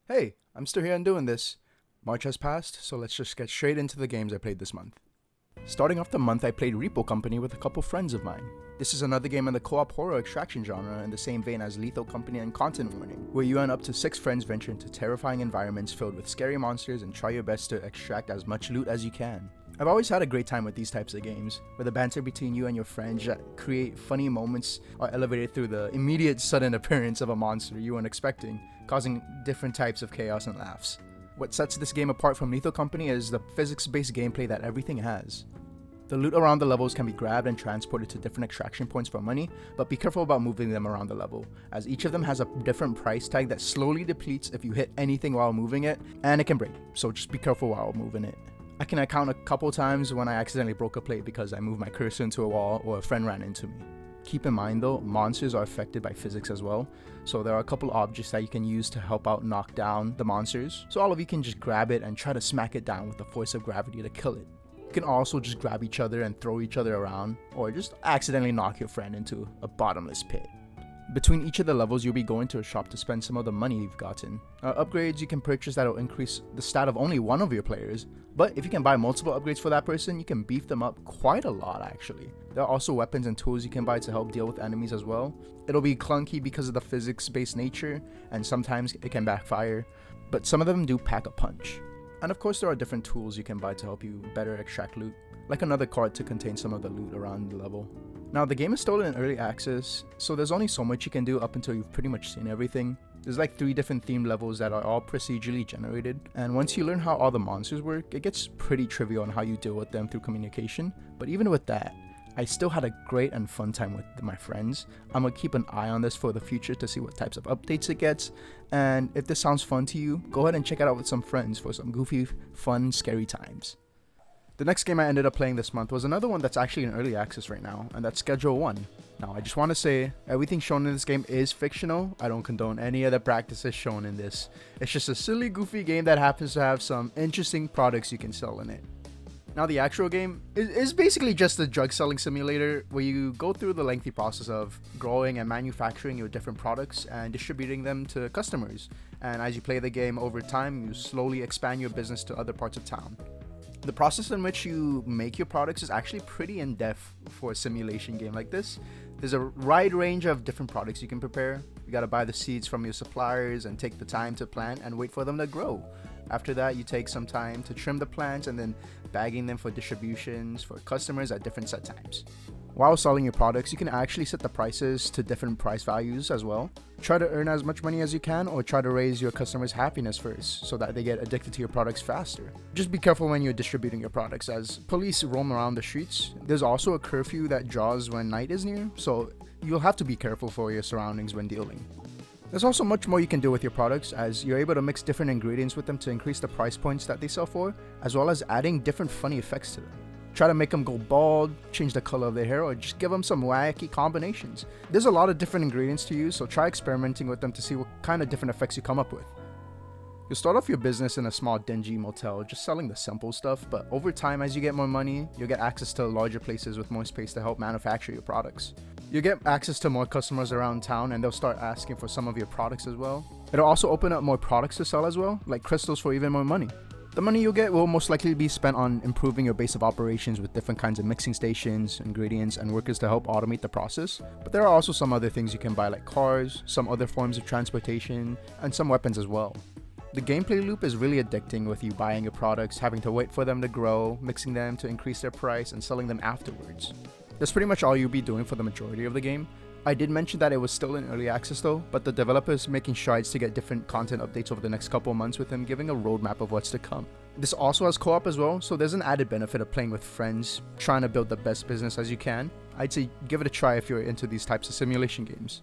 Hey, I'm still here and doing this. March has passed, so let's just get straight into the games I played this month. Starting off the month, I played R.E.P.O Company with a couple friends of mine. This is another game in the co-op horror extraction genre in the same vein as Lethal Company and Content Warning, where you and up to 6 friends venture into terrifying environments filled with scary monsters and try your best to extract as much loot as you can. I've always had a great time with these types of games, where the banter between you and your friends that create funny moments are elevated through the immediate sudden appearance of a monster you weren't expecting, causing different types of chaos and laughs. What sets this game apart from Lethal Company is the physics-based gameplay that everything has. The loot around the levels can be grabbed and transported to different extraction points for money, but be careful about moving them around the level, as each of them has a different price tag that slowly depletes if you hit anything while moving it, and it can break, so just be careful while moving it. I can account a couple times when I accidentally broke a plate because I moved my cursor into a wall or a friend ran into me. Keep in mind though, monsters are affected by physics as well, so there are a couple objects that you can use to help out knock down the monsters, so all of you can just grab it and try to smack it down with the force of gravity to kill it. You can also just grab each other and throw each other around, or just accidentally knock your friend into a bottomless pit. Between each of the levels, you'll be going to a shop to spend some of the money you've gotten. Upgrades you can purchase that will increase the stat of only one of your players, but if you can buy multiple upgrades for that person, you can beef them up quite a lot actually. There are also weapons and tools you can buy to help deal with enemies as well. It'll be clunky because of the physics-based nature, and sometimes it can backfire, but some of them do pack a punch. And of course there are different tools you can buy to help you better extract loot, like another card to contain some of the loot around the level. Now the game is still in early access, so there's only so much you can do up until you've pretty much seen everything. There's like 3 different themed levels that are all procedurally generated, and once you learn how all the monsters work, it gets pretty trivial on how you deal with them through communication. But even with that, I still had a great and fun time with my friends. I'm gonna keep an eye on this for the future to see what types of updates it gets, and if this sounds fun to you, go ahead and check it out with some friends for some goofy, fun, scary times. The next game I ended up playing this month was another one that's actually in early access right now, and that's Schedule 1. Now I just want to say, everything shown in this game is fictional. I don't condone any of the practices shown in this. It's just a silly, goofy game that happens to have some interesting products you can sell in it. Now the actual game is basically just a drug selling simulator where you go through the lengthy process of growing and manufacturing your different products and distributing them to customers. And as you play the game over time, you slowly expand your business to other parts of town. The process in which you make your products is actually pretty in-depth for a simulation game like this. There's a wide range of different products you can prepare. You gotta buy the seeds from your suppliers and take the time to plant and wait for them to grow. After that, you take some time to trim the plants and then bagging them for distributions for customers at different set times. While selling your products, you can actually set the prices to different price values as well. Try to earn as much money as you can, or try to raise your customers' happiness first so that they get addicted to your products faster. Just be careful when you're distributing your products, as police roam around the streets. There's also a curfew that draws when night is near, so you'll have to be careful for your surroundings when dealing. There's also much more you can do with your products, as you're able to mix different ingredients with them to increase the price points that they sell for, as well as adding different funny effects to them. Try to make them go bald, change the color of their hair, or just give them some wacky combinations. There's a lot of different ingredients to use, so try experimenting with them to see what kind of different effects you come up with. You'll start off your business in a small dingy motel, just selling the simple stuff, but over time as you get more money, you'll get access to larger places with more space to help manufacture your products. You'll get access to more customers around town, and they'll start asking for some of your products as well. It'll also open up more products to sell as well, like crystals for even more money. The money you'll get will most likely be spent on improving your base of operations with different kinds of mixing stations, ingredients, and workers to help automate the process. But there are also some other things you can buy, like cars, some other forms of transportation, and some weapons as well. The gameplay loop is really addicting, with you buying your products, having to wait for them to grow, mixing them to increase their price, and selling them afterwards. That's pretty much all you'll be doing for the majority of the game. I did mention that it was still in early access though, but the developer is making strides to get different content updates over the next couple months, with him giving a roadmap of what's to come. This also has co-op as well, so there's an added benefit of playing with friends, trying to build the best business as you can. I'd say give it a try if you're into these types of simulation games.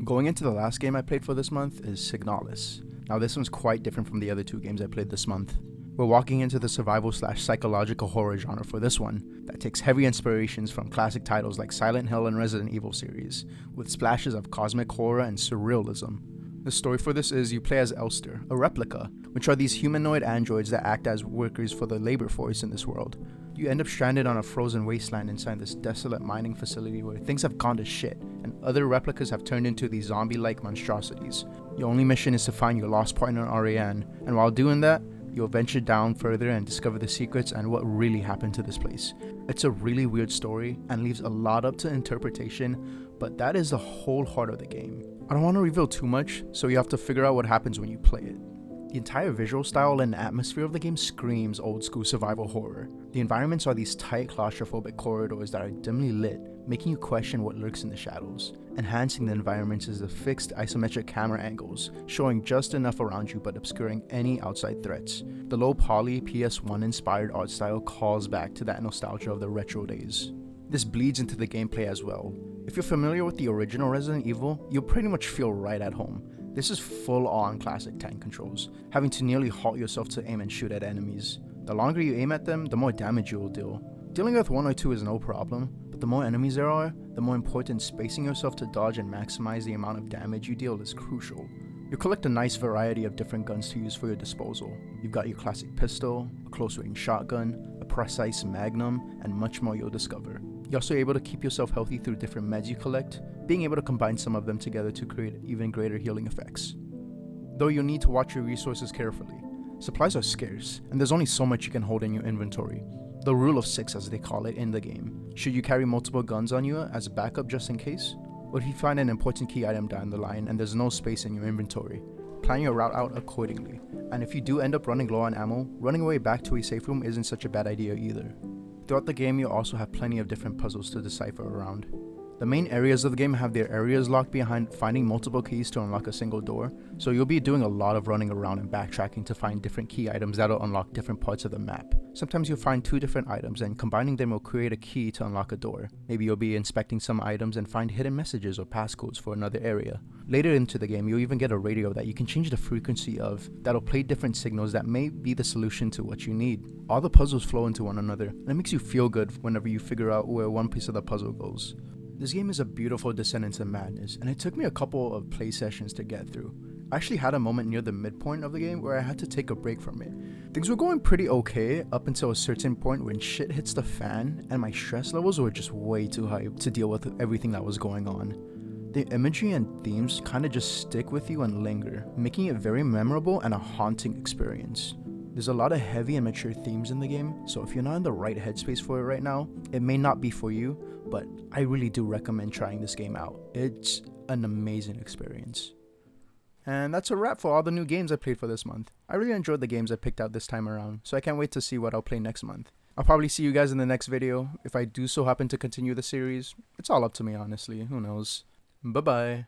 Going into the last game I played for this month is Signalis. Now this one's quite different from the other 2 games I played this month. We're walking into the survival/psychological horror genre for this one, that takes heavy inspirations from classic titles like Silent Hill and Resident Evil series, with splashes of cosmic horror and surrealism. The story for this is you play as Elster, a replica, which are these humanoid androids that act as workers for the labor force in this world. You end up stranded on a frozen wasteland inside this desolate mining facility where things have gone to shit, and other replicas have turned into these zombie-like monstrosities. Your only mission is to find your lost partner Ariane, and while doing that, you'll venture down further and discover the secrets and what really happened to this place. It's a really weird story and leaves a lot up to interpretation, but that is the whole heart of the game. I don't want to reveal too much, so you have to figure out what happens when you play it. The entire visual style and atmosphere of the game screams old school survival horror. The environments are these tight claustrophobic corridors that are dimly lit, making you question what lurks in the shadows. Enhancing the environments is the fixed isometric camera angles, showing just enough around you but obscuring any outside threats. The low poly PS1 inspired art style calls back to that nostalgia of the retro days. This bleeds into the gameplay as well. If you're familiar with the original Resident Evil, you'll pretty much feel right at home. This is full-on classic tank controls, having to nearly halt yourself to aim and shoot at enemies. The longer you aim at them, the more damage you will deal. Dealing with 1 or 2 is no problem, but the more enemies there are, the more important spacing yourself to dodge and maximize the amount of damage you deal is crucial. You collect a nice variety of different guns to use for your disposal. You've got your classic pistol, a close-range shotgun, a precise magnum, and much more you'll discover. You're also able to keep yourself healthy through different meds you collect, being able to combine some of them together to create even greater healing effects. Though you'll need to watch your resources carefully. Supplies are scarce, and there's only so much you can hold in your inventory. The rule of 6 as they call it in the game. Should you carry multiple guns on you as a backup just in case? Or if you find an important key item down the line and there's no space in your inventory, plan your route out accordingly. And if you do end up running low on ammo, running away back to a safe room isn't such a bad idea either. Throughout the game, you'll also have plenty of different puzzles to decipher around. The main areas of the game have their areas locked behind finding multiple keys to unlock a single door, so you'll be doing a lot of running around and backtracking to find different key items that'll unlock different parts of the map. Sometimes you'll find 2 different items and combining them will create a key to unlock a door. Maybe you'll be inspecting some items and find hidden messages or passcodes for another area. Later into the game, you'll even get a radio that you can change the frequency of that'll play different signals that may be the solution to what you need. All the puzzles flow into one another, and it makes you feel good whenever you figure out where one piece of the puzzle goes. This game is a beautiful descent into madness, and it took me a couple of play sessions to get through. I actually had a moment near the midpoint of the game where I had to take a break from it. Things were going pretty okay up until a certain point when shit hits the fan and my stress levels were just way too high to deal with everything that was going on. The imagery and themes kinda just stick with you and linger, making it very memorable and a haunting experience. There's a lot of heavy and mature themes in the game, so if you're not in the right headspace for it right now, it may not be for you, but I really do recommend trying this game out. It's an amazing experience. And that's a wrap for all the new games I played for this month. I really enjoyed the games I picked out this time around, so I can't wait to see what I'll play next month. I'll probably see you guys in the next video. If I do so happen to continue the series, it's all up to me honestly, who knows. Bye bye.